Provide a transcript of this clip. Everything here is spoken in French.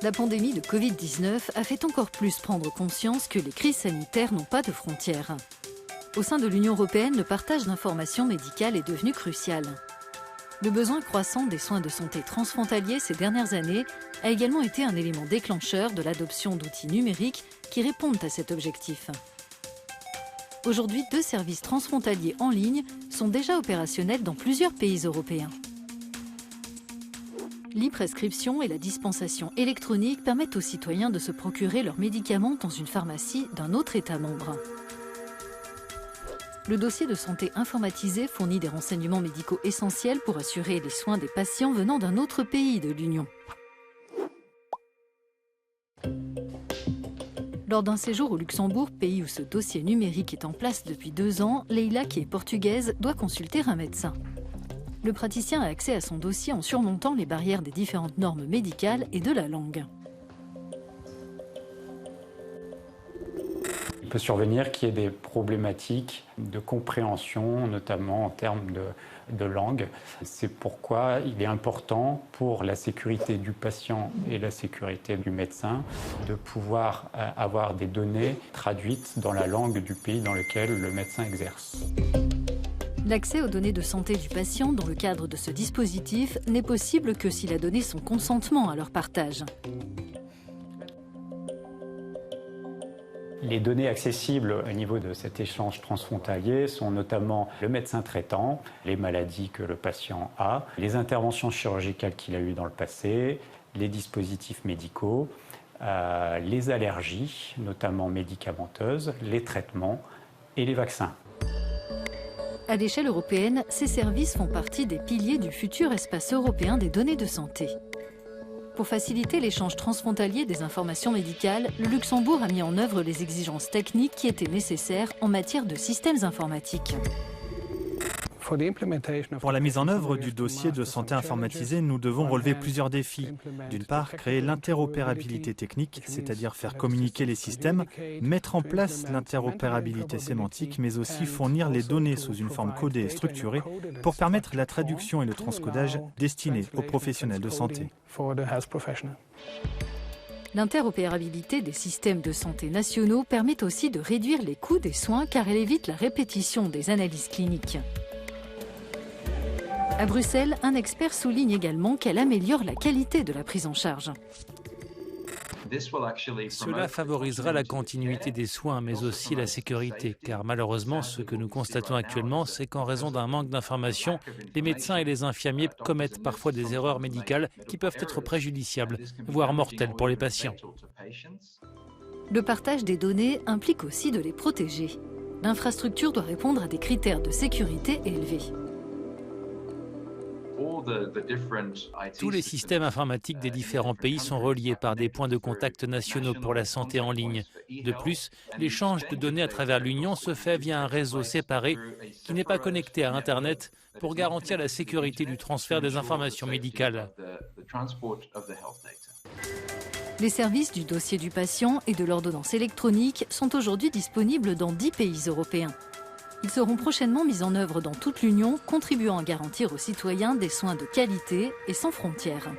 La pandémie de Covid-19 a fait encore plus prendre conscience que les crises sanitaires n'ont pas de frontières. Au sein de l'Union européenne, le partage d'informations médicales est devenu crucial. Le besoin croissant des soins de santé transfrontaliers ces dernières années a également été un élément déclencheur de l'adoption d'outils numériques qui répondent à cet objectif. Aujourd'hui, 2 services transfrontaliers en ligne sont déjà opérationnels dans plusieurs pays européens. L'e-prescription et la dispensation électronique permettent aux citoyens de se procurer leurs médicaments dans une pharmacie d'un autre État membre. Le dossier de santé informatisé fournit des renseignements médicaux essentiels pour assurer les soins des patients venant d'un autre pays de l'Union. Lors d'un séjour au Luxembourg, pays où ce dossier numérique est en place depuis 2 ans, Leila, qui est portugaise, doit consulter un médecin. Le praticien a accès à son dossier en surmontant les barrières des différentes normes médicales et de la langue. Il peut survenir qu'il y ait des problématiques de compréhension, notamment en termes de langue. C'est pourquoi il est important pour la sécurité du patient et la sécurité du médecin de pouvoir avoir des données traduites dans la langue du pays dans lequel le médecin exerce. L'accès aux données de santé du patient dans le cadre de ce dispositif n'est possible que s'il a donné son consentement à leur partage. Les données accessibles au niveau de cet échange transfrontalier sont notamment le médecin traitant, les maladies que le patient a, les interventions chirurgicales qu'il a eues dans le passé, les dispositifs médicaux, les allergies, notamment médicamenteuses, les traitements et les vaccins. À l'échelle européenne, ces services font partie des piliers du futur espace européen des données de santé. Pour faciliter l'échange transfrontalier des informations médicales, le Luxembourg a mis en œuvre les exigences techniques qui étaient nécessaires en matière de systèmes informatiques. Pour la mise en œuvre du dossier de santé informatisé, nous devons relever plusieurs défis. D'une part, créer l'interopérabilité technique, c'est-à-dire faire communiquer les systèmes, mettre en place l'interopérabilité sémantique, mais aussi fournir les données sous une forme codée et structurée pour permettre la traduction et le transcodage destinés aux professionnels de santé. L'interopérabilité des systèmes de santé nationaux permet aussi de réduire les coûts des soins car elle évite la répétition des analyses cliniques. À Bruxelles, un expert souligne également qu'elle améliore la qualité de la prise en charge. Cela favorisera la continuité des soins, mais aussi la sécurité, car malheureusement, ce que nous constatons actuellement, c'est qu'en raison d'un manque d'informations, les médecins et les infirmiers commettent parfois des erreurs médicales qui peuvent être préjudiciables, voire mortelles pour les patients. Le partage des données implique aussi de les protéger. L'infrastructure doit répondre à des critères de sécurité élevés. Tous les systèmes informatiques des différents pays sont reliés par des points de contact nationaux pour la santé en ligne. De plus, l'échange de données à travers l'Union se fait via un réseau séparé qui n'est pas connecté à Internet pour garantir la sécurité du transfert des informations médicales. Les services du dossier du patient et de l'ordonnance électronique sont aujourd'hui disponibles dans 10 pays européens. Ils seront prochainement mis en œuvre dans toute l'Union, contribuant à garantir aux citoyens des soins de qualité et sans frontières.